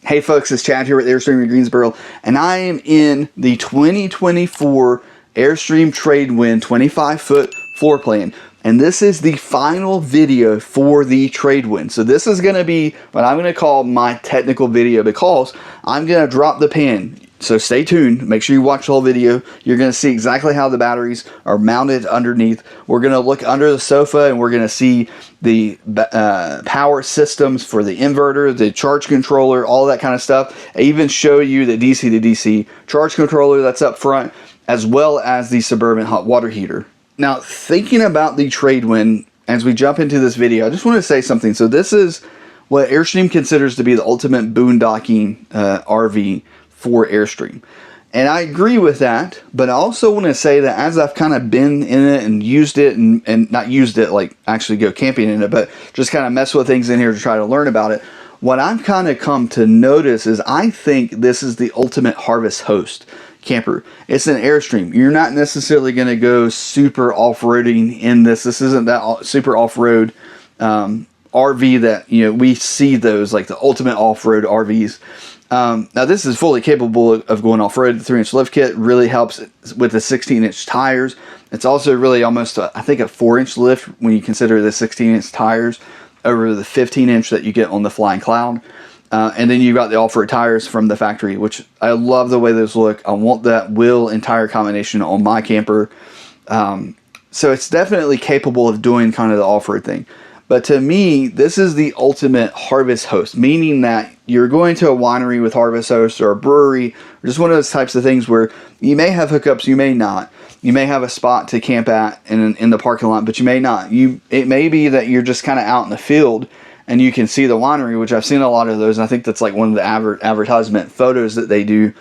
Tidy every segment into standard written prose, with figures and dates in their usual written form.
Hey folks, it's Chad here with Airstream in Greensboro, and I am in the 2024 Airstream Trade-Wind 25-foot floor plan. And this is the final video for the Trade-Wind. So this is going to be what I'm going to call my technical video, because I'm going to drop the pan. So stay tuned. Make sure you watch the whole video. You're going to see exactly how the batteries are mounted underneath. We're going to look under the sofa and we're going to see the power systems for the inverter, the charge controller, all that kind of stuff. I even show you the DC to DC charge controller that's up front, as well as the Suburban hot water heater. Now, thinking about the Trade-Wind, as we jump into this video, I just want to say something. So this is what Airstream considers to be the ultimate boondocking RV for Airstream. And I agree with that, but I also want to say that as I've kind of been in it and used it, and not used it like actually go camping in it, but just kind of mess with things in here to try to learn about it, what I've kind of come to notice is I think this is the ultimate harvest host camper. It's an Airstream. You're not necessarily going to go super off-roading in this. This isn't that super off-road RV that, you know, we see those like the ultimate off-road RVs. Now this is fully capable of going off-road. The 3-inch lift kit really helps with the 16-inch tires. It's also really almost I think a 4-inch lift when you consider the 16-inch tires over the 15-inch that you get on the Flying Cloud. And then you've got the off-road tires from the factory, which I love the way those look. I want that wheel and tire combination on my camper. So it's definitely capable of doing kind of the off-road thing. But to me, this is the ultimate harvest host, meaning that you're going to a winery with harvest host, or a brewery, or just one of those types of things where you may have hookups, you may not. You may have a spot to camp at in the parking lot, but you may not. It may be that you're just kind of out in the field and you can see the winery, which I've seen a lot of those, and I think that's like one of the advertisement photos that they do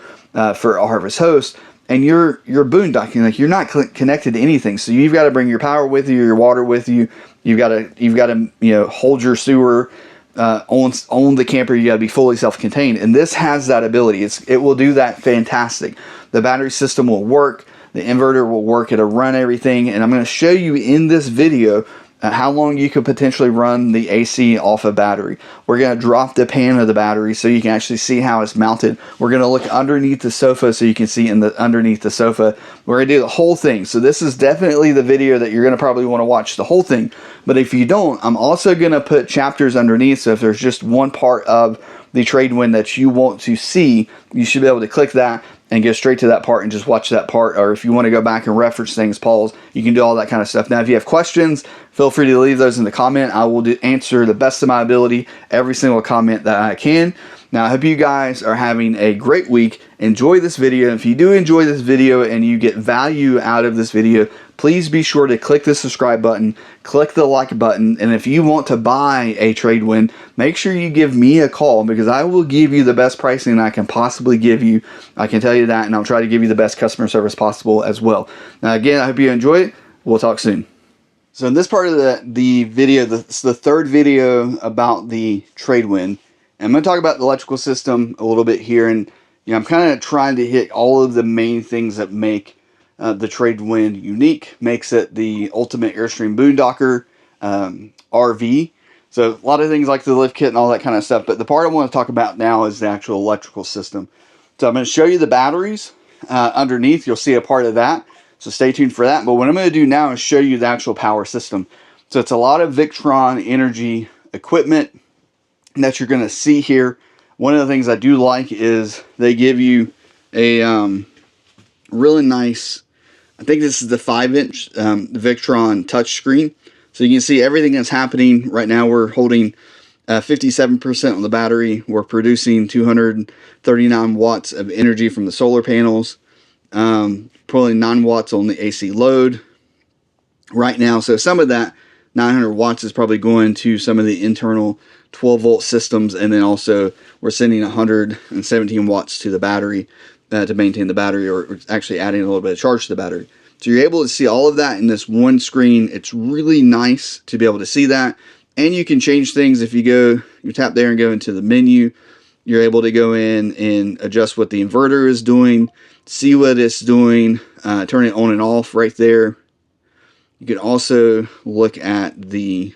for a harvest host. And you're boondocking, like you're not connected to anything, so you've got to bring your power with you, your water with you. You've got to you know, hold your sewer on the camper. You got to be fully self-contained, and this has that ability. It will do that fantastic. The battery system will work. The inverter will work. It'll run everything, and I'm going to show you in this video how long you could potentially run the AC off a battery. We're going to drop the pan of the battery so you can actually see how it's mounted. We're going to look underneath the sofa so you can see underneath the sofa. We're going to do the whole thing. So this is definitely the video that you're going to probably want to watch the whole thing. But if you don't, I'm also going to put chapters underneath. So if there's just one part of the Trade-Wind that you want to see, you should be able to click that and go straight to that part and just watch that part. Or if you want to go back and reference things, pause, you can do all that kind of stuff. Now, if you have questions, feel free to leave those in the comment. I will answer the best of my ability every single comment that I can. Now, I hope you guys are having a great week. Enjoy this video. If you do enjoy this video and you get value out of this video, please be sure to click the subscribe button, click the like button, and if you want to buy a Trade-Wind, make sure you give me a call, because I will give you the best pricing I can possibly give you. I can tell you that, and I'll try to give you the best customer service possible as well. Now, again, I hope you enjoy it. We'll talk soon. So in this part of the video, it's the third video about the Trade-Wind. I'm going to talk about the electrical system a little bit here, and you know, I'm kind of trying to hit all of the main things that make the Trade-Wind unique, makes it the ultimate Airstream boondocker RV. So a lot of things like the lift kit and all that kind of stuff, but the part I want to talk about now is the actual electrical system. So I'm going to show you the batteries underneath. You'll see a part of that, so stay tuned for that. But what I'm going to do now is show you the actual power system. So it's a lot of Victron energy equipment that you're going to see here. One of the things I do like is they give you a really nice, I think this is the 5-inch Victron touchscreen. So you can see everything that's happening right now. We're holding 57% on the battery. We're producing 239 watts of energy from the solar panels, pulling 9 watts on the AC load right now. So some of that 900 watts is probably going to some of the internal 12-volt systems, and then also we're sending 117 watts to the battery to maintain the battery, or actually adding a little bit of charge to the battery. So you're able to see all of that in this one screen. It's really nice to be able to see that, and you can change things. If you tap there and go into the menu, you're able to go in and adjust what the inverter is doing, see what it's doing, turn it on and off right there. You can also look at the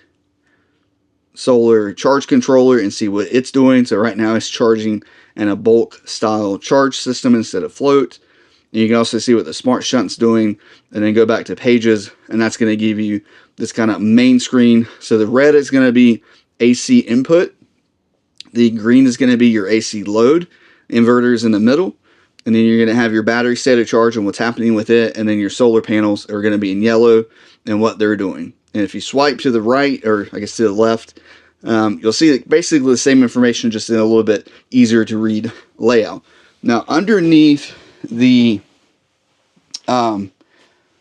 solar charge controller and see what it's doing. So right now it's charging in a bulk style charge system instead of float. You can also see what the smart shunt's doing, and then go back to pages, and that's going to give you this kind of main screen. So the red is going to be AC input, the green is going to be your AC load, inverters in the middle, and then you're going to have your battery state of charge and what's happening with it, and then your solar panels are going to be in yellow and what they're doing. And if you swipe to the right, or I guess to the left, you'll see basically the same information, just in a little bit easier to read layout. Now underneath the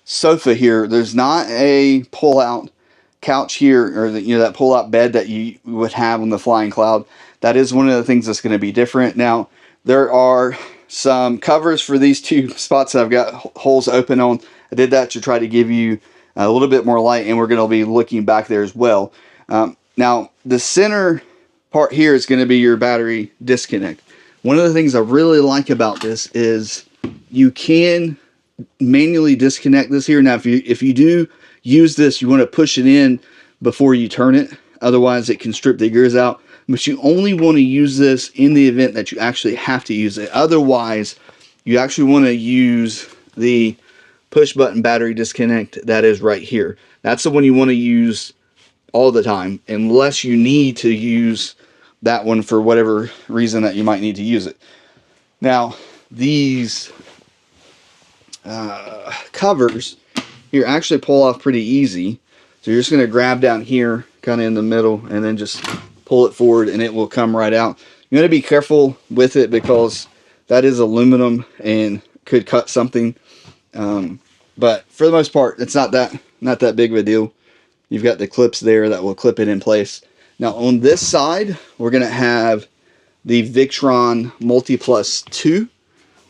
sofa here, there's not a pull-out couch here, or that pull-out bed that you would have on the Flying Cloud. That is one of the things that's going to be different. Now there are some covers for these two spots that I've got holes open on. I did that to try to give you a little bit more light, and we're going to be looking back there as well. Now the center part here is going to be your battery disconnect. One of the things I really like about this is you can manually disconnect this here. Now if you do use this, you want to push it in before you turn it, otherwise it can strip the gears out. But you only want to use this in the event that you actually have to use it. Otherwise, you actually want to use the push button battery disconnect that is right here. That's the one you want to use all the time, unless you need to use that one for whatever reason that you might need to use it. Now these covers here actually pull off pretty easy. So you're just going to grab down here kind of in the middle and then just pull it forward, and it will come right out. You want to be careful with it because that is aluminum and could cut something. But for the most part, it's not that big of a deal. You've got the clips there that will clip it in place. Now on this side, we're going to have the Victron Multi Plus 2.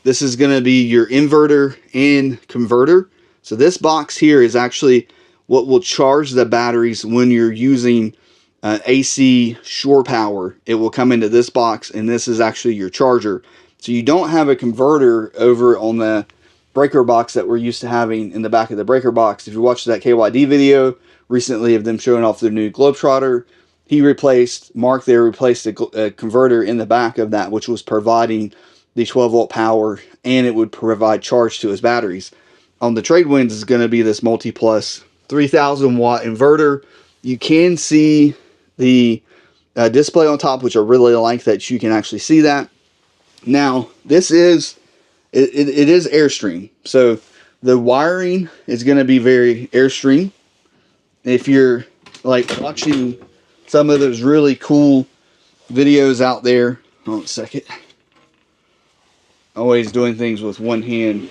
This is going to be your inverter and converter. So this box here is actually what will charge the batteries when you're using AC shore power. It will come into this box, and this is actually your charger. So you don't have a converter over on the breaker box that we're used to having in the back of the breaker box. If you watched that KYD video recently of them showing off their new Globetrotter, Mark there replaced a converter in the back of that, which was providing the 12 volt power, and it would provide charge to his batteries. On the Tradewinds is going to be this Multi Plus 3000 watt inverter. You can see the display on top, which I really like that you can actually see that. Now this is it is Airstream, so the wiring is going to be very Airstream. If you're like watching some of those really cool videos out there, hold on a second, always doing things with one hand,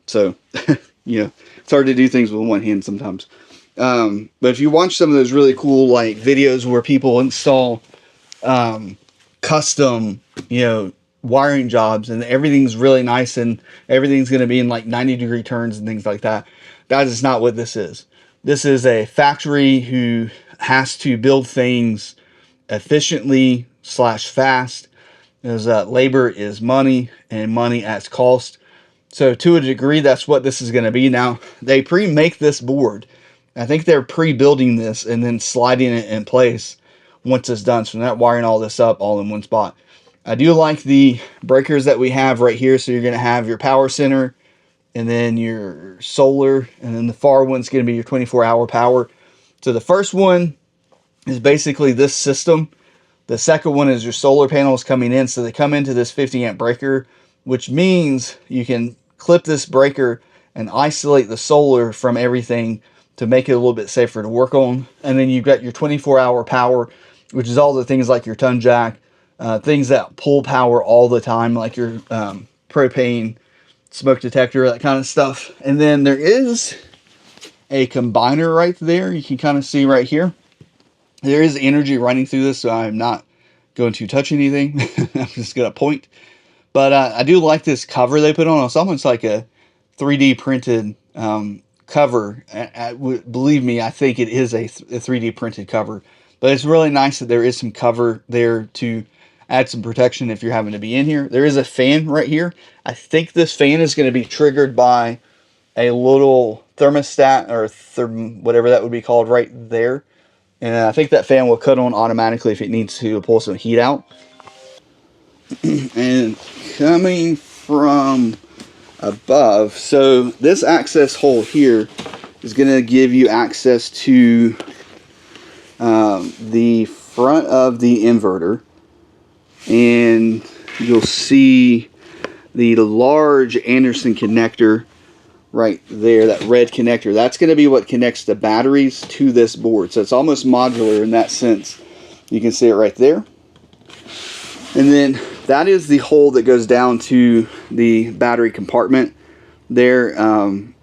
so it's hard to do things with one hand sometimes. But if you watch some of those really cool like videos where people install custom wiring jobs, and everything's really nice and everything's going to be in like 90-degree turns and things like that, that is not what this is. This is a factory who has to build things efficiently / fast, because labor is money, and money adds cost. So to a degree, that's what this is going to be. Now they pre-make this board. I think they're pre-building this and then sliding it in place once it's done. So they're not wiring all this up all in one spot. I do like the breakers that we have right here. So you're going to have your power center, and then your solar, and then the far one's going to be your 24-hour power. So the first one is basically this system. The second one is your solar panels coming in. So they come into this 50 amp breaker, which means you can clip this breaker and isolate the solar from everything to make it a little bit safer to work on. And then you've got your 24-hour power, which is all the things like your ton jack, things that pull power all the time, like your propane smoke detector, that kind of stuff. And then there is a combiner right there. You can kind of see right here. There is energy running through this, so I'm not going to touch anything. I'm just going to point. But I do like this cover they put on. It's almost like a 3D printed cover. Believe me, I think it is a 3D printed cover. But it's really nice that there is some cover there to add some protection if you're having to be in here. There is a fan right here. I think this fan is going to be triggered by a little thermostat or whatever that would be called right there. And I think that fan will cut on automatically if it needs to pull some heat out. And coming from above, so this access hole here is going to give you access to the front of the inverter, and you'll see the large Anderson connector right there, that red connector. That's going to be what connects the batteries to this board. So it's almost modular in that sense. You can see it right there. And then that is the hole that goes down to the battery compartment there.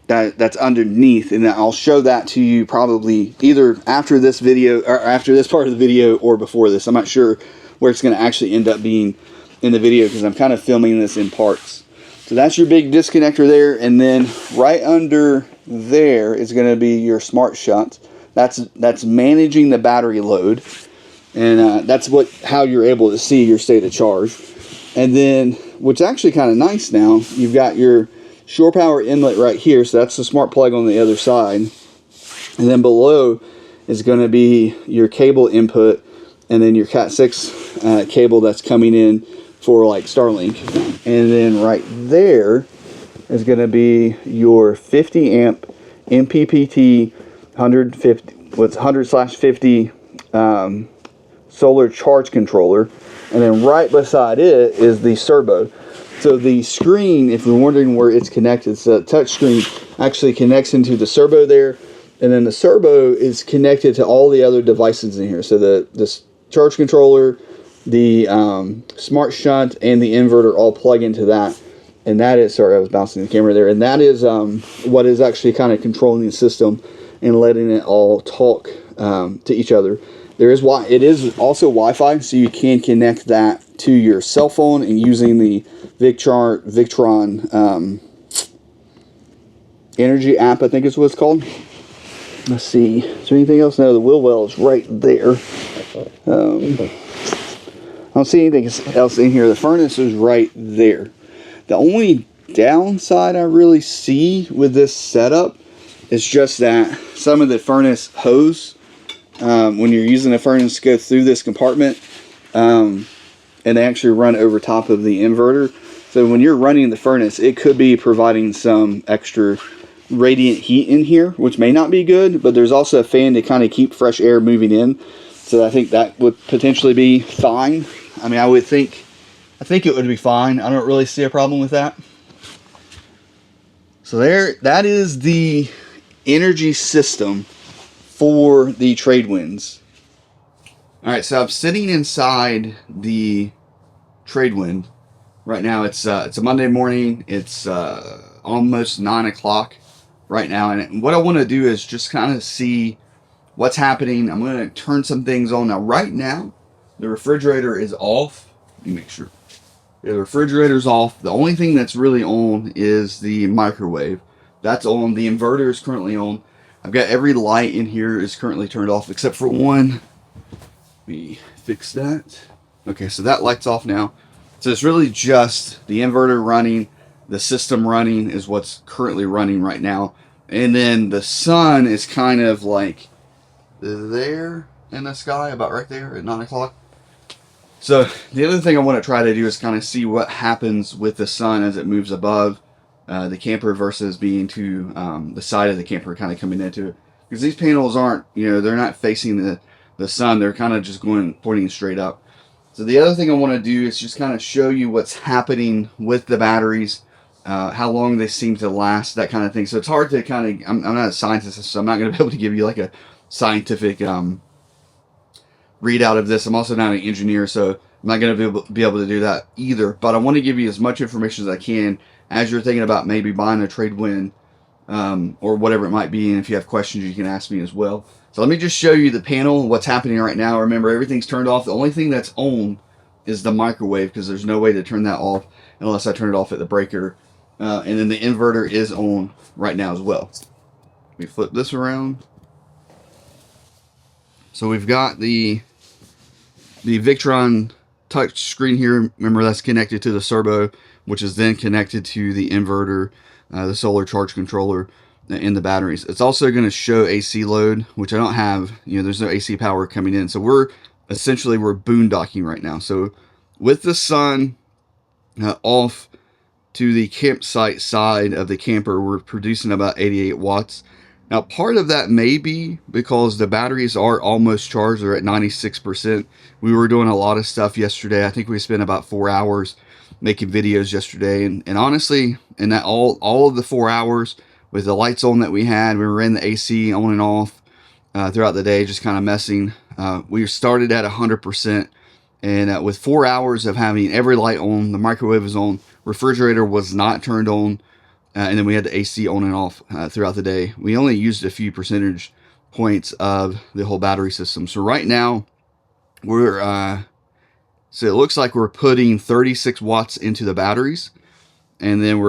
That's underneath, and I'll show that to you probably either after this video or after this part of the video or before this. I'm not sure where it's going to actually end up being in the video because I'm kind of filming this in parts. So that's your big disconnector there, and then right under there is going to be your smart shunt. That's managing the battery load, and that's how you're able to see your state of charge. And then what's actually kind of nice now, you've got your shore power inlet right here, so that's the smart plug on the other side, and then below is going to be your cable input, and then your Cat 6 cable that's coming in for like Starlink, and then right there is going to be your 50 amp MPPT 100/50 solar charge controller, and then right beside it is the Turbo. So the screen, if you're wondering where it's connected, it's a touch screen, actually connects into the Turbo there, and then the Turbo is connected to all the other devices in here. So the charge controller, the smart shunt, and the inverter all plug into that. And that is, sorry, I was bouncing the camera there, and that is what is actually kind of controlling the system and letting it all talk to each other. It is also Wi-Fi, so you can connect that to your cell phone and using the Victron Energy app, I think is what it's called. Let's see, is there anything else? No, the wheel well is right there. I don't see anything else in here. The furnace is right there. The only downside I really see with this setup is just that some of the furnace hose, when you're using the furnace to go through this compartment, and they actually run over top of the inverter. So when you're running the furnace, it could be providing some extra radiant heat in here, which may not be good, but there's also a fan to kind of keep fresh air moving in. So I think that would potentially be fine. I mean, I think it would be fine. I don't really see a problem with that. So that is the energy system for the Tradewinds. All right, so I'm sitting inside the Tradewind right now. It's a Monday morning. It's almost 9 o'clock right now, and what I want to do is just kind of see what's happening. I'm going to turn some things on. Now, right now, the refrigerator is off. Let me make sure. Yeah, the refrigerator's off. The only thing that's really on is the microwave. That's on. The inverter is currently on. I've got every light in here is currently turned off except for one. Let me fix that. Okay, so that light's off now. So it's really just the inverter running, the system running is what's currently running right now. And then the sun is kind of like there in the sky, about right there at 9 o'clock. So the other thing I want to try to do is kind of see what happens with the sun as it moves above the camper versus being to the side of the camper, kind of coming into it. Because these panels aren't, they're not facing the sun. They're kind of just pointing straight up. So the other thing I want to do is just kind of show you what's happening with the batteries, how long they seem to last, that kind of thing. So it's hard to kind of, I'm not a scientist, so I'm not going to be able to give you like a scientific readout of this. I'm also not an engineer, so I'm not going to be able to do that either. But I want to give you as much information as I can as you're thinking about maybe buying a Tradewind or whatever it might be. And if you have questions, you can ask me as well. So let me just show you the panel, what's happening right now. Remember, everything's turned off. The only thing that's on is the microwave, because there's no way to turn that off unless I turn it off at the breaker. And then the inverter is on right now as well. Let me flip this around. So we've got the Victron touch screen here, remember that's connected to the servo, which is then connected to the inverter, the solar charge controller in the batteries. It's also going to show AC load, which I don't have. There's no AC power coming in. So we're boondocking right now. So with the sun off to the campsite side of the camper, we're producing about 88 watts. Now, part of that may be because the batteries are almost charged. They're at 96%. We were doing a lot of stuff yesterday. I think we spent about 4 hours making videos yesterday. And honestly, in that all of the 4 hours with the lights on that we were in the AC on and off throughout the day, just kind of messing. We started at 100%. And with 4 hours of having every light on, the microwave was on, refrigerator was not turned on, and then we had the AC on and off throughout the day. We only used a few percentage points of the whole battery system. So right now, so it looks like we're putting 36 watts into the batteries, and then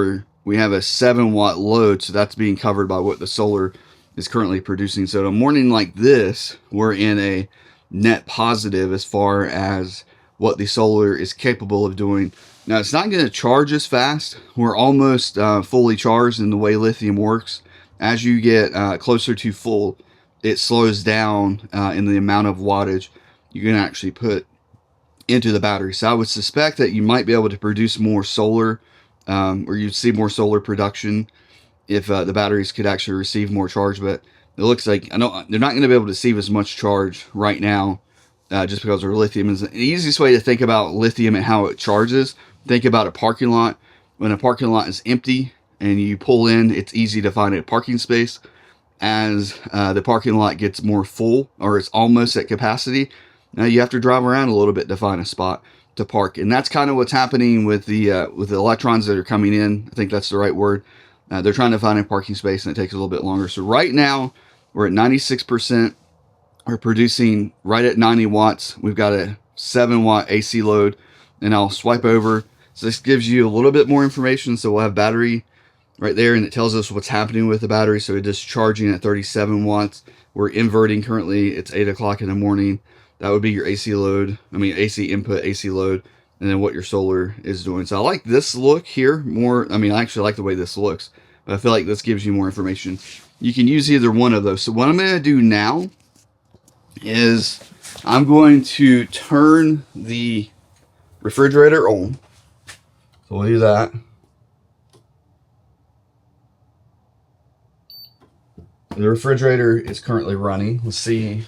we have a 7-watt load, so that's being covered by what the solar is currently producing. So in a morning like this, we're in a net positive as far as what the solar is capable of doing. Now, it's not going to charge as fast. We're almost fully charged in the way lithium works. As you get closer to full, it slows down in the amount of wattage you can actually put into the battery. So I would suspect that you might be able to produce more solar, or you'd see more solar production if the batteries could actually receive more charge. But it looks like they're not going to be able to receive as much charge right now, just because our lithium is the easiest way to think about lithium and how it charges. Think about a parking lot. When a parking lot is empty and you pull in, it's easy to find a parking space. As the parking lot gets more full, or it's almost at capacity, now you have to drive around a little bit to find a spot to park. And that's kind of what's happening with the electrons that are coming in. I think that's the right word. They're trying to find a parking space, and it takes a little bit longer. So right now, we're at 96%. We're producing right at 90 watts. We've got a 7-watt AC load, and I'll swipe over. So this gives you a little bit more information. So we'll have battery right there, and it tells us what's happening with the battery. So it is charging at 37 watts. We're inverting currently. It's 8 o'clock in the morning. That would be your AC load. AC input, AC load, and then what your solar is doing. So I like this look here more. I actually like the way this looks, but I feel like this gives you more information. You can use either one of those. So what I'm going to do now is I'm going to turn the refrigerator on. So we'll do that. The refrigerator is currently running. Let's see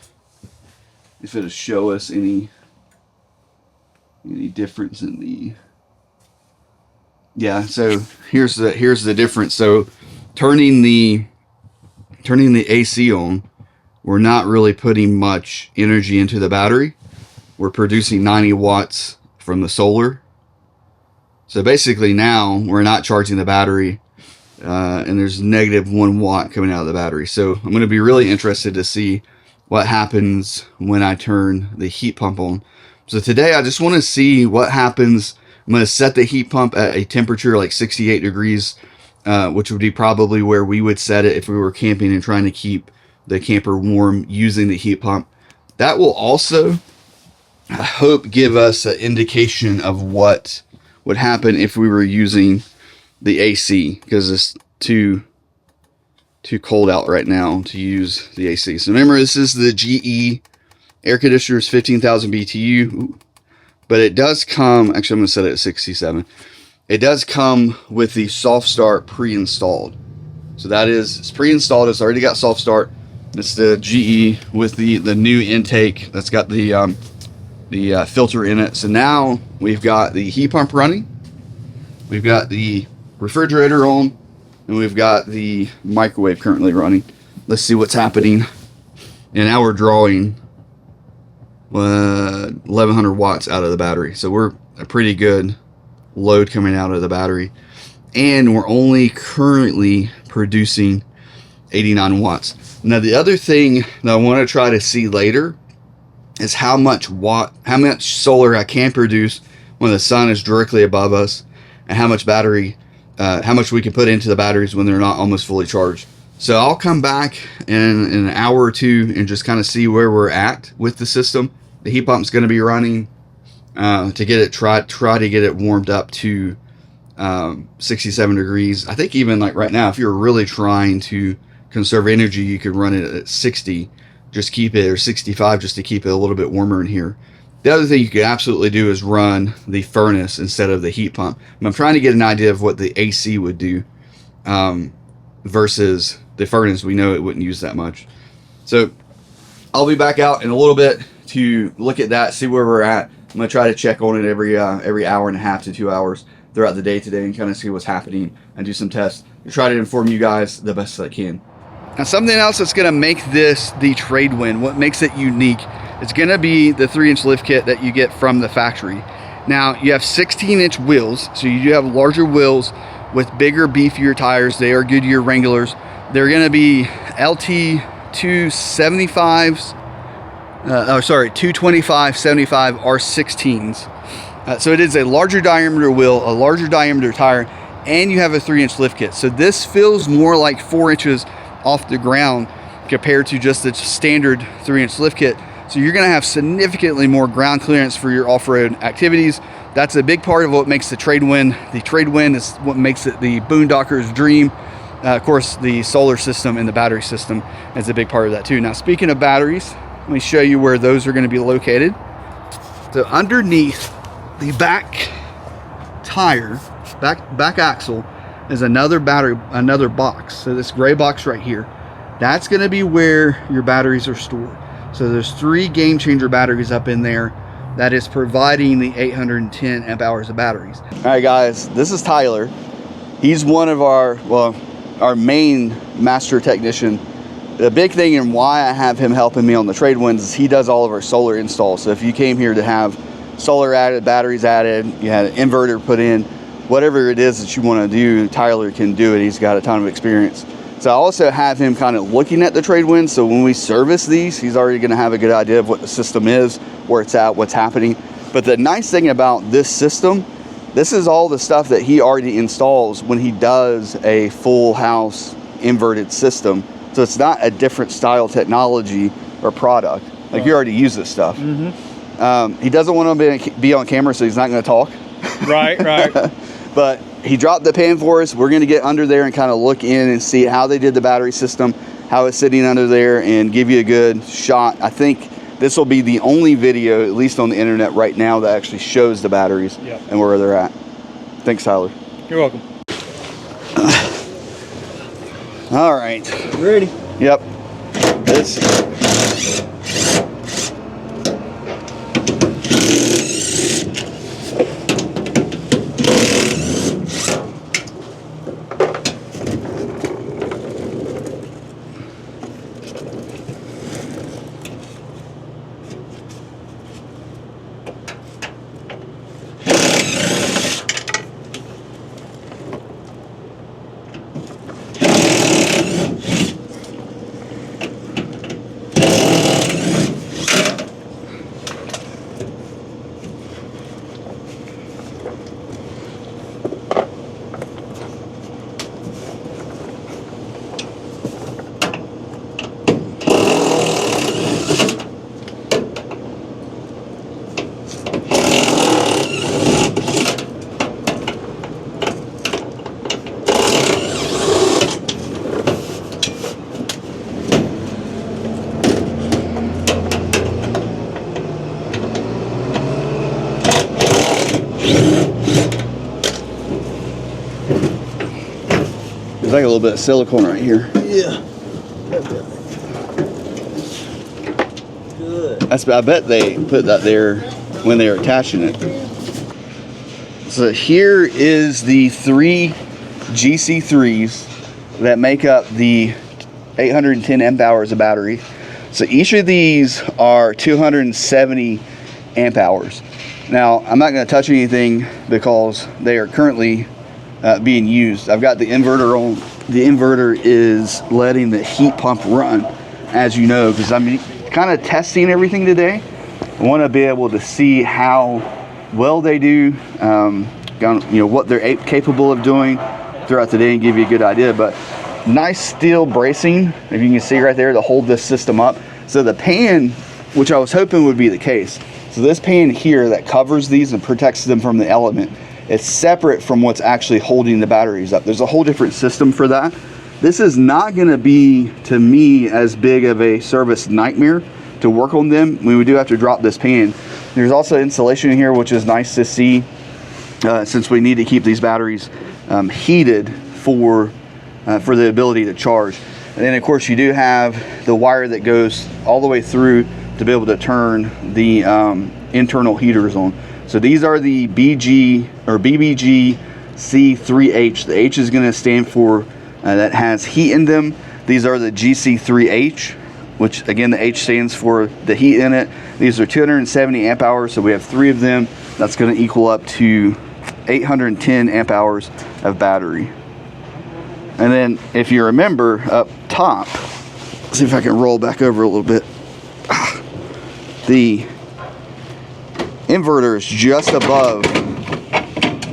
if it'll show us any difference in the... Yeah, so here's the difference. So turning the AC on, we're not really putting much energy into the battery. We're producing 90 watts from the solar. So basically now we're not charging the battery, and there's -1 watt coming out of the battery. So I'm going to be really interested to see what happens when I turn the heat pump on. So today I just want to see what happens. I'm going to set the heat pump at a temperature like 68 degrees, which would be probably where we would set it if we were camping and trying to keep the camper warm using the heat pump. That will also, I hope, give us an indication of what would happen if we were using the AC, because it's too cold out right now to use the AC. So remember, this is the GE air conditioner, is 15,000 BTU, but it does come, actually I'm going to set it at 67. It does come with the soft start pre-installed. So that is, it's pre-installed, it's already got soft start. It's the GE with the new intake that's got the filter in it. So now we've got the heat pump running, we've got the refrigerator on, and we've got the microwave currently running. Let's see what's happening. And now we're drawing 1100 watts out of the battery. So we're a pretty good load coming out of the battery. And we're only currently producing 89 watts. Now the other thing that I want to try to see later is how much solar I can produce when the sun is directly above us, and how much battery, how much we can put into the batteries when they're not almost fully charged. So I'll come back in an hour or two and just kind of see where we're at with the system. The heat pump's going to be running. to get it, try to get it warmed up to 67 degrees. I think even like right now, if you're really trying to conserve energy, you could run it at 60, just keep it, or 65, just to keep it a little bit warmer in here. The other thing you could absolutely do is run the furnace instead of the heat pump. And I'm trying to get an idea of what the AC would do versus the furnace. We know it wouldn't use that much. So I'll be back out in a little bit to look at that, see where we're at. I'm gonna try to check on it every hour and a half to 2 hours throughout the day today and kind of see what's happening and do some tests and try to inform you guys the best I can. Now, something else that's going to make this the Tradewind, what makes it unique, is going to be the 3-inch lift kit that you get from the factory. Now, you have 16-inch wheels, so you do have larger wheels with bigger, beefier tires. They are Goodyear Wranglers. They're going to be LT 275s, 225/75 R16s. So it is a larger diameter wheel, a larger diameter tire, and you have a 3-inch lift kit. So this feels more like 4 inches off the ground compared to just the standard 3-inch lift kit. So you're gonna have significantly more ground clearance for your off-road activities. That's a big part of what makes the Tradewind. The Tradewind is what makes it the boondocker's dream. Of course, the solar system and the battery system is a big part of that too. Now, speaking of batteries, let me show you where those are gonna be located. So underneath the back tire, back axle, is another battery, another box. So this gray box right here, that's going to be where your batteries are stored. So there's 3 game changer batteries up in there that is providing the 810 amp hours of batteries. All right, guys, this is Tyler. He's one of our main master technician. The big thing and why I have him helping me on the Tradewinds is he does all of our solar installs. So if you came here to have solar added, batteries added, you had an inverter put in, whatever it is that you want to do, Tyler can do it. He's got a ton of experience. So I also have him kind of looking at the Tradewind, so when we service these, he's already going to have a good idea of what the system is, where it's at, what's happening. But the nice thing about this system, this is all the stuff that he already installs when he does a full house inverted system. So it's not a different style technology or product. Like, you already use this stuff. He doesn't want to be on camera, so he's not going to talk. Right. But he dropped the pan for us. We're going to get under there and kind of look in and see how they did the battery system, how it's sitting under there, and give you a good shot. I think this will be the only video, at least on the internet right now, that actually shows the batteries and where they're at. Thanks, Tyler. You're welcome. All right. Ready? Yep. This. There's like a little bit of silicone right here. Yeah. Good. I bet they put that there when they were attaching it. So here is the 3 GC3s that make up the 810 amp hours of battery. So each of these are 270 amp hours. Now, I'm not going to touch anything because they are currently being used. I've got the inverter on. The inverter is letting the heat pump run, as you know, because I'm kind of testing everything today. I want to be able to see how well they do, what they're capable of doing throughout the day and give you a good idea. But nice steel bracing, if you can see right there, to hold this system up. So the pan, which I was hoping would be the case, So this pan here that covers these and protects them from the element, it's separate from what's actually holding the batteries up. There's a whole different system for that. This is not going to be, to me, as big of a service nightmare to work on them. We do have to drop this pan. There's also insulation in here, which is nice to see, since we need to keep these batteries heated for the ability to charge. And then of course you do have the wire that goes all the way through to be able to turn the internal heaters on. So these are the BG or BBG C3H. The H is going to stand for that has heat in them. These are the GC3H, which again the H stands for the heat in it. These are 270 amp hours, so we have 3 of them. That's going to equal up to 810 amp hours of battery. And then if you remember up top, let's see if I can roll back over a little bit. The inverter is just above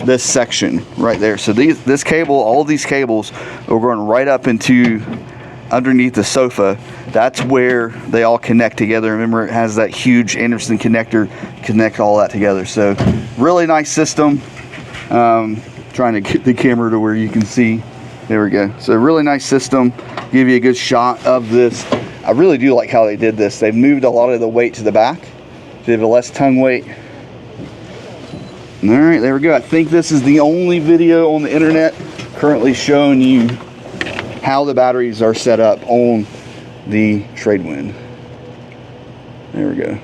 this section right there. So this cable, all these cables are going right up into underneath the sofa. That's where they all connect together. Remember, it has that huge Anderson connector, connect all that together. So really nice system. Trying to get the camera to where you can see. There we go. So really nice system. Give you a good shot of this. I really do like how they did this. They moved a lot of the weight to the back. So you have a less tongue weight. All right, there we go. I think this is the only video on the internet currently showing you how the batteries are set up on the Tradewind. There we go.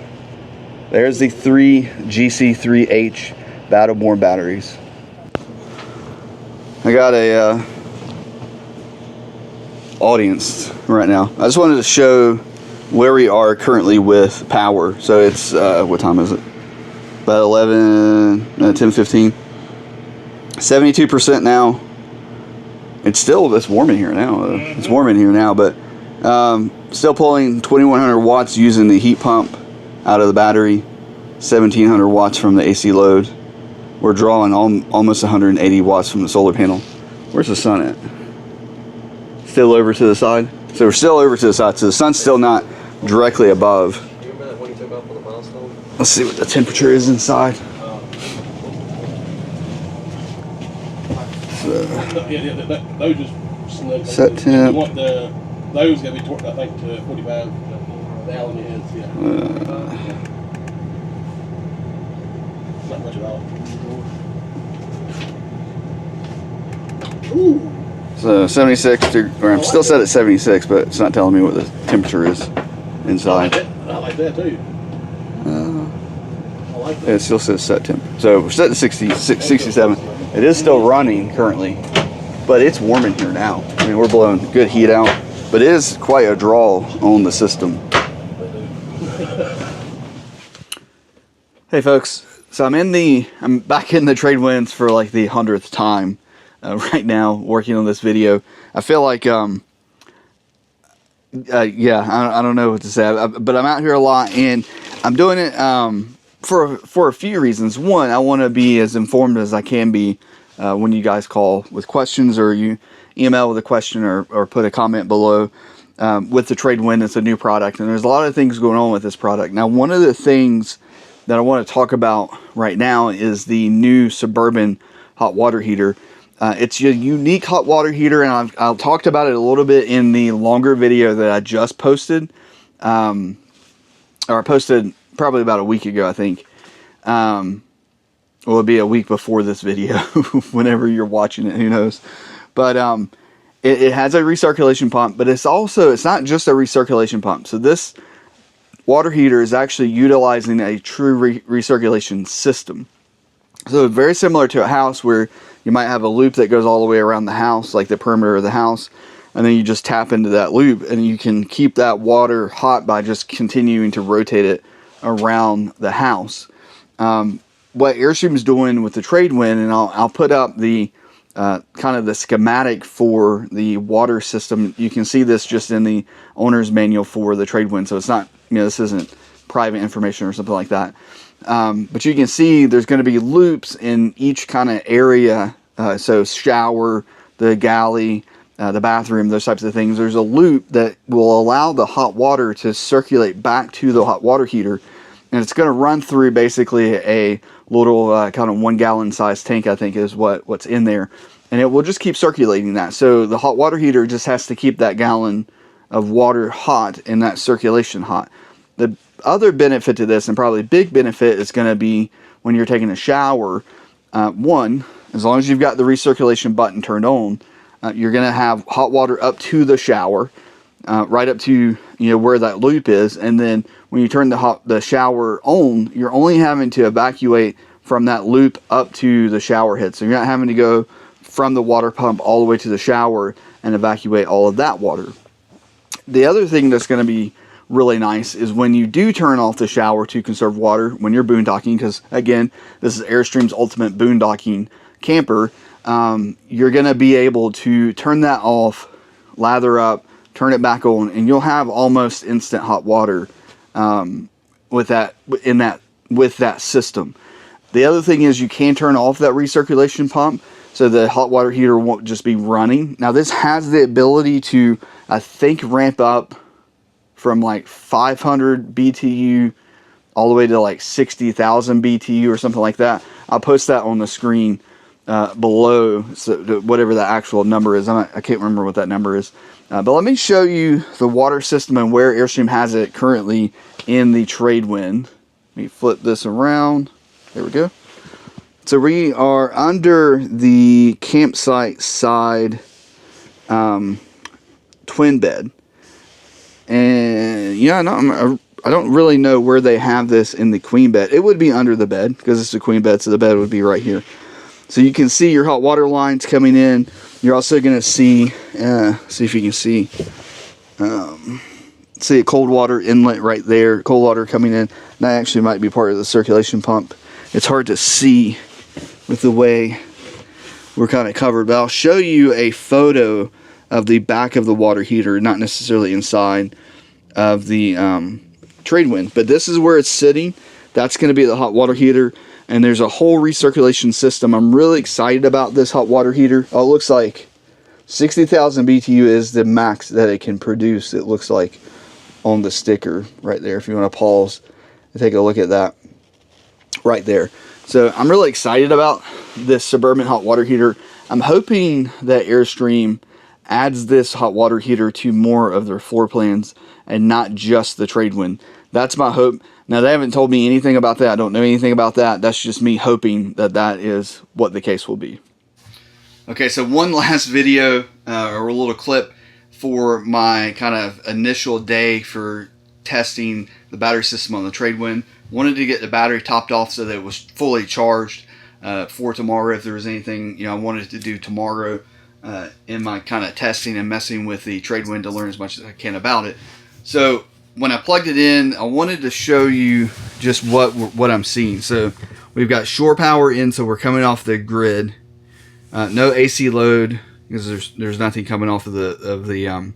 There's the 3 GC3H Battleborn batteries. I got a audience right now. I just wanted to show where we are currently with power. So it's what time is it? About 10:15. 72% now. It's warm in here now. It's warm in here now, but still pulling 2100 watts using the heat pump out of the battery, 1700 watts from the AC load. We're drawing almost 180 watts from the solar panel. Where's the sun at? Still over to the side. So we're still over to the side. So the sun's still not directly above. Do you remember that one you took off on the milestone? Let's see what the temperature is inside. Those just slipped. Set temp. You want those got to be torqued, I think, to 45. The Allen heads, yeah. Not much at all. Ooh. So 76, or I'm still set at 76, but it's not telling me what the temperature is inside. I like that too. I like that. It still says set temp. So we're set to 67. It is still running currently, but it's warm in here now. I mean, we're blowing good heat out, but it is quite a draw on the system. Hey folks, so I'm back in the Tradewinds for like the 100th time right now, working on this video. I feel like, yeah, I don't know what to say, but I'm out here a lot, and I'm doing it for a few reasons. One, I want to be as informed as I can be when you guys call with questions, or you email with a question, or put a comment below with the Tradewind. It's a new product, and there's a lot of things going on with this product. Now, one of the things that I want to talk about right now is the new Suburban hot water heater. It's a unique hot water heater, and I've talked about it a little bit in the longer video that I just posted, or I posted probably about a week ago, I think. Well, it'll be a week before this video, whenever you're watching it, who knows. But it has a recirculation pump, but it's not just a recirculation pump. So this water heater is actually utilizing a true recirculation system. So very similar to a house where you might have a loop that goes all the way around the house, like the perimeter of the house, and then you just tap into that loop, and you can keep that water hot by just continuing to rotate it around the house. What Airstream is doing with the Tradewind, and I'll put up the kind of the schematic for the water system. You can see this just in the owner's manual for the Tradewind, so it's not, this isn't private information or something like that. But you can see there's going to be loops in each kind of area. So shower, the galley, the bathroom, those types of things. There's a loop that will allow the hot water to circulate back to the hot water heater. and it's going to run through basically a little kind of 1 gallon size tank, I think is what's in there, and it will just keep circulating that. So the hot water heater just has to keep that gallon of water hot and that circulation hot. The other benefit to this, and probably big benefit, is going to be when you're taking a shower. One, as long as you've got the recirculation button turned on, you're going to have hot water up to the shower, right up to where that loop is, and then when you turn the shower on, you're only having to evacuate from that loop up to the shower head. So you're not having to go from the water pump all the way to the shower and evacuate all of that water. The other thing that's going to be really nice is when you do turn off the shower to conserve water when you're boondocking, because again, this is Airstream's ultimate boondocking camper. You're going to be able to turn that off, lather up, turn it back on, and you'll have almost instant hot water with that system. The other thing is you can turn off that recirculation pump, so the hot water heater won't just be running. Now this has the ability to, I think, ramp up from like 500 BTU all the way to like 60,000 BTU or something like that. I'll post that on the screen below, so whatever the actual number is. I can't remember what that number is. But let me show you the water system and where Airstream has it currently in the Tradewind. Let me flip this around. There we go. So we are under the campsite side twin bed. And yeah, I don't really know where they have this in the queen bed. It would be under the bed because it's a queen bed, so the bed would be right here. So you can see your hot water lines coming in. You're also going to see, see if you can see a cold water inlet right there. Cold water coming in. That actually might be part of the circulation pump. It's hard to see with the way we're kind of covered, but I'll show you a photo of the back of the water heater, not necessarily inside of the Tradewind, but this is where it's sitting. That's going to be the hot water heater, and there's a whole recirculation system. I'm really excited about this hot water heater. Oh, it looks like 60,000 BTU is the max that it can produce, it looks like, on the sticker right there. If you want to pause and take a look at that right there. So I'm really excited about this Suburban hot water heater. I'm hoping that Airstream adds this hot water heater to more of their floor plans and not just the Tradewind. That's my hope. Now, they haven't told me anything about that. I don't know anything about that. That's just me hoping that that is what the case will be. Okay, so one last video or a little clip for my kind of initial day for testing the battery system on the Tradewind. Wanted to get the battery topped off so that it was fully charged for tomorrow. If there was anything I wanted to do tomorrow in my kind of testing and messing with the Tradewind to learn as much as I can about it. So when I plugged it in, I wanted to show you just what I'm seeing. So we've got shore power in, so we're coming off the grid. No AC load because there's nothing coming off of the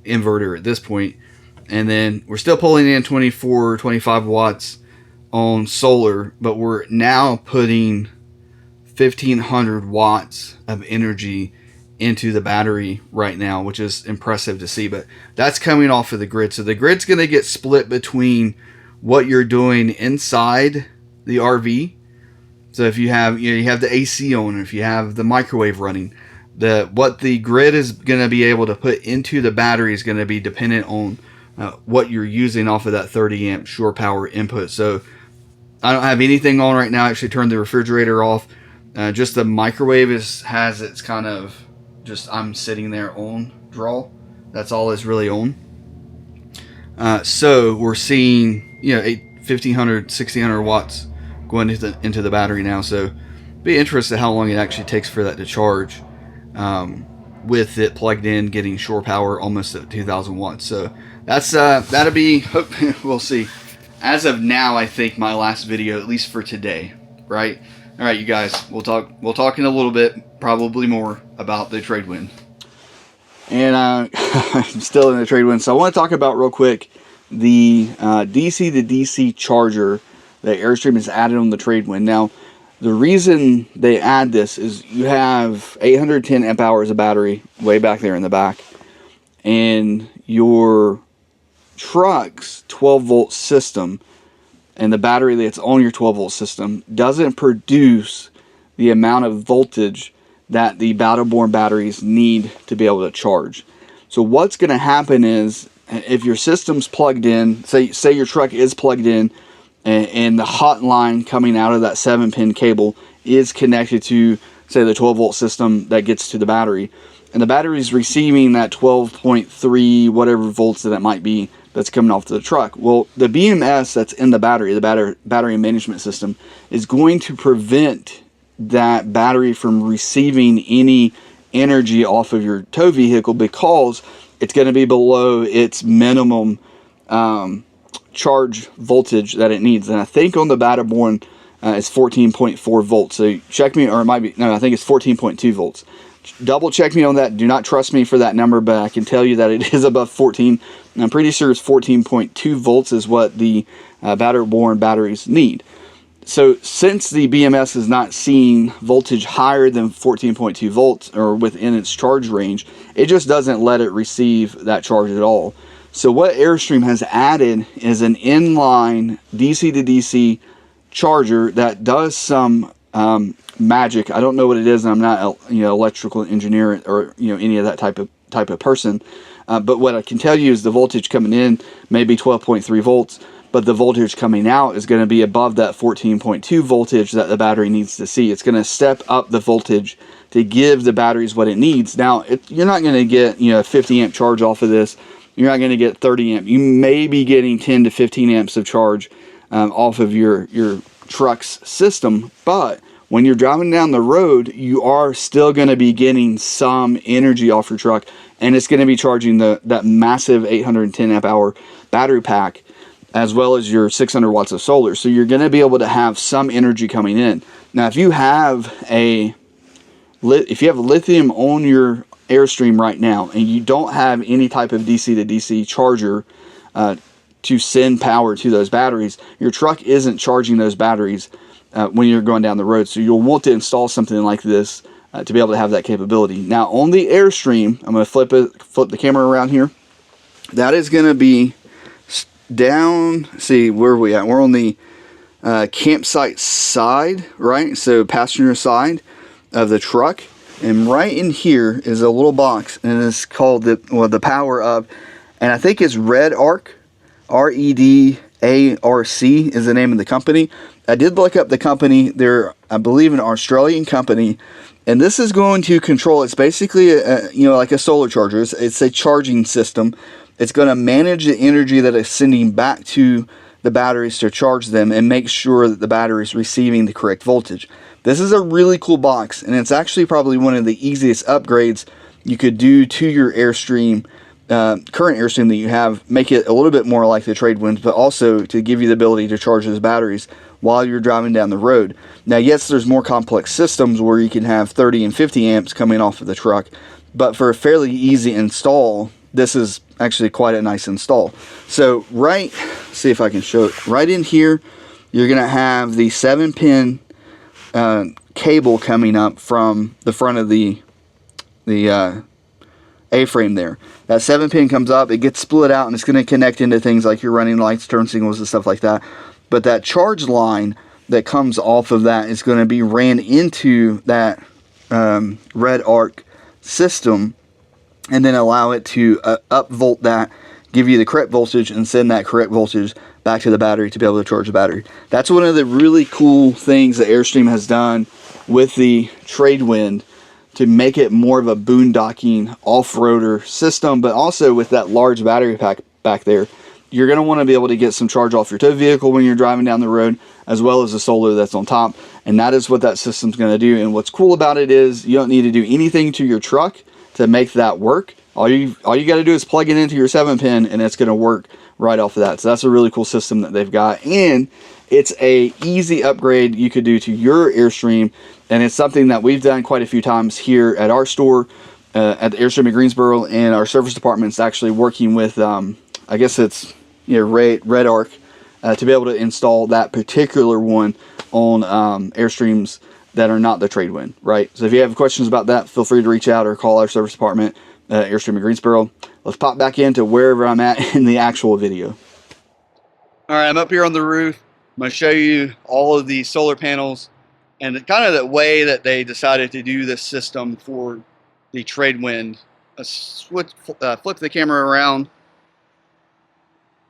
inverter at this point. And then we're still pulling in 24, 25 watts on solar, but we're now putting 1,500 watts of energy into the battery right now, which is impressive to see. But that's coming off of the grid. So the grid's going to get split between what you're doing inside the RV. So if you have you have the AC on, if you have the microwave running, what the grid is going to be able to put into the battery is going to be dependent on what you're using off of that 30 amp shore power input. So I don't have anything on right now. I actually turned the refrigerator off. Just the microwave has its kind of just I'm sitting there on draw. That's all it's really on. So we're seeing 1,500, 1,600 watts going into the battery now. So be interested how long it actually takes for that to charge. With it plugged in, getting shore power almost at 2,000 watts. So that's that'll be. We'll see. As of now, I think my last video, at least for today, right? All right, you guys. We'll talk in a little bit, probably more about the Tradewind. And I'm still in the Tradewind, so I want to talk about real quick the DC to DC charger that Airstream has added on the Tradewind. Now, the reason they add this is you have 810 amp hours of battery way back there in the back, and your truck's 12 volt system and the battery that's on your 12 volt system doesn't produce the amount of voltage that the battle-born batteries need to be able to charge. So what's going to happen is, if your system's plugged in, say your truck is plugged in, and the hot line coming out of that 7-pin cable is connected to, say, the 12 volt system that gets to the battery, and the battery is receiving that 12.3 whatever volts that it might be that's coming off the truck. Well, the BMS that's in the battery management system is going to prevent that battery from receiving any energy off of your tow vehicle, because it's going to be below its minimum charge voltage that it needs. And I think on the battle-born it's 14.4 volts. So check me, or it might be, no, I think it's 14.2 volts. Double check me on that. Do not trust me for that number, but I can tell you that it is above 14. And I'm pretty sure it's 14.2 volts is what the battle-born batteries need. So since the BMS is not seeing voltage higher than 14.2 volts or within its charge range, it just doesn't let it receive that charge at all. So what Airstream has added is an inline DC to DC charger that does some magic. I don't know what it is, and I'm not electrical engineer or any of that type of person. But what I can tell you is the voltage coming in may be 12.3 volts. But the voltage coming out is going to be above that 14.2 voltage that the battery needs to see. It's going to step up the voltage to give the batteries what it needs. Now, you're not going to get a 50 amp charge off of this. You're not going to get 30 amp. You may be getting 10 to 15 amps of charge off of your truck's system. But when you're driving down the road, you are still going to be getting some energy off your truck. And it's going to be charging that massive 810 amp hour battery pack, as well as your 600 watts of solar. So you're going to be able to have some energy coming in. Now, if you have lithium on your Airstream right now, and you don't have any type of DC to DC charger to send power to those batteries, your truck isn't charging those batteries when you're going down the road. So you'll want to install something like this to be able to have that capability. Now, on the Airstream, I'm going to flip the camera around here. That is going to be down, see, where are we at? We're on the campsite side, right? So passenger side of the truck, and right in here is a little box, and it's called the power of, and I think it's Red Arc, REDARC is the name of the company. I did look up the company. They're, I believe, an Australian company, and this is going to control. It's basically like a solar charger. It's a charging system. It's going to manage the energy that it's sending back to the batteries to charge them and make sure that the battery is receiving the correct voltage. This is a really cool box, and it's actually probably one of the easiest upgrades you could do to your Airstream, current Airstream that you have. Make it a little bit more like the trade winds, but also to give you the ability to charge those batteries while you're driving down the road. Now, yes, there's more complex systems where you can have 30 and 50 amps coming off of the truck, but for a fairly easy install, this is actually quite a nice install. So see if I can show it. Right in here, you're going to have the 7-pin cable coming up from the front of the A-frame there. That 7-pin comes up, it gets split out, and it's going to connect into things like your running lights, turn signals, and stuff like that. But that charge line that comes off of that is going to be ran into that Red Arc system, and then allow it to upvolt that, give you the correct voltage, and send that correct voltage back to the battery to be able to charge the battery. That's one of the really cool things that Airstream has done with the Tradewind to make it more of a boondocking off-roader system, but also with that large battery pack back there. You're going to want to be able to get some charge off your tow vehicle when you're driving down the road, as well as the solar that's on top, and that is what that system's going to do. And what's cool about it is you don't need to do anything to your truck to make that work. All you got to do is plug it into your 7-pin, and it's going to work right off of that. So that's a really cool system that they've got, and it's a easy upgrade you could do to your Airstream, and it's something that we've done quite a few times here at our store at the Airstream in Greensboro, and our service department's actually working with I guess it's Red Arc to be able to install that particular one on Airstreams that are not the Tradewind, right? So if you have questions about that, feel free to reach out or call our service department at Airstream in Greensboro. Let's pop back into wherever I'm at in the actual video. All right, I'm up here on the roof. I'm going to show you all of the solar panels and kind of the way that they decided to do this system for the trade wind. Let's flip the camera around.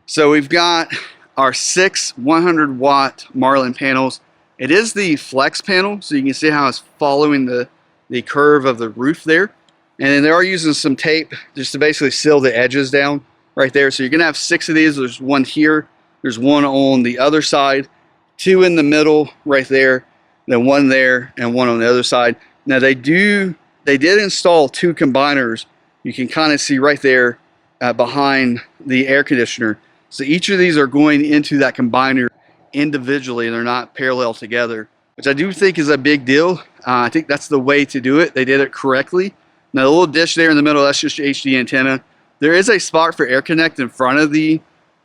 So we've got our 6 100-watt Marlin panels. It is the flex panel, so you can see how it's following the curve of the roof there. And then they are using some tape just to basically seal the edges down right there. So you're going to have 6 of these. There's one here. There's one on the other side, 2 in the middle right there, then 1 there, and 1 on the other side. Now they did install 2 combiners. You can kind of see right there behind the air conditioner. So each of these are going into that combiner individually, and they're not parallel together, which I do think is a big deal. I think that's the way to do it. They did it correctly. Now the little dish there in the middle, that's just your HD antenna. There is a spot for Air Connect in front of the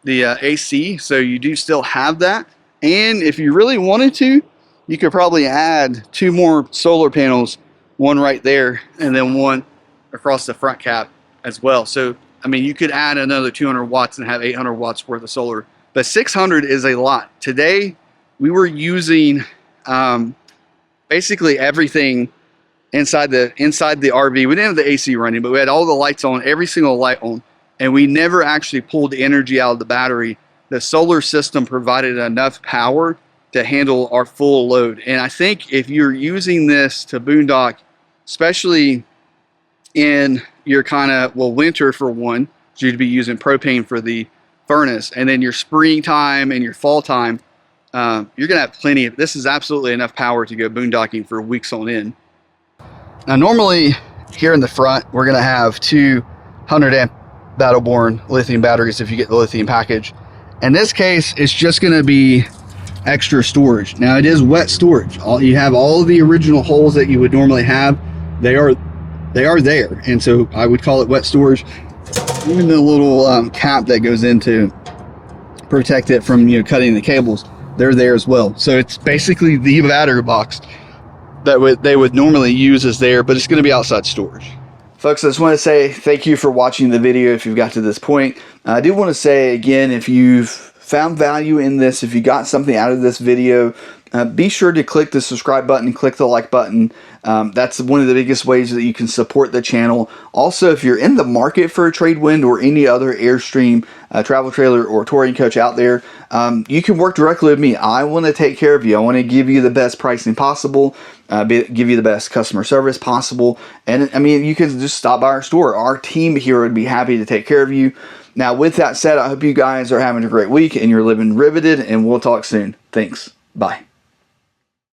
AC, so you do still have that. And if you really wanted to, you could probably add 2 more solar panels, 1 right there, and then 1 across the front cap as well. So, I mean, you could add another 200 watts and have 800 watts worth of solar. But 600 is a lot. Today, we were using basically everything inside the RV. We didn't have the AC running, but we had all the lights on, every single light on, and we never actually pulled energy out of the battery. The solar system provided enough power to handle our full load. And I think if you're using this to boondock, especially in your kind of, well, winter for one, so you'd be using propane for the furnace, and then your springtime and your fall time, you're gonna have plenty of, this is absolutely enough power to go boondocking for weeks on end. Now normally here in the front, we're gonna have 2 100-amp Battleborn lithium batteries if you get the lithium package. In this case, it's just gonna be extra storage. Now it is wet storage. You have all of the original holes that you would normally have. They are there, and so I would call it wet storage. Even the little cap that goes in to protect it from, you know, cutting the cables, they're there as well. So it's basically the battery box that they would normally use is there, but it's going to be outside storage. Folks, I just want to say thank you for watching the video if you've got to this point. I do want to say again, if you've found value in this, if you got something out of this video, be sure to click the subscribe button and click the like button. That's one of the biggest ways that you can support the channel. Also, if you're in the market for a trade wind or any other Airstream travel trailer or touring coach out there, you can work directly with me. I want to take care of you. I want to give you the best pricing possible, give you the best customer service possible. And I mean, you can just stop by our store. Our team here would be happy to take care of you. Now, with that said, I hope you guys are having a great week and you're living riveted, and we'll talk soon. Thanks. Bye.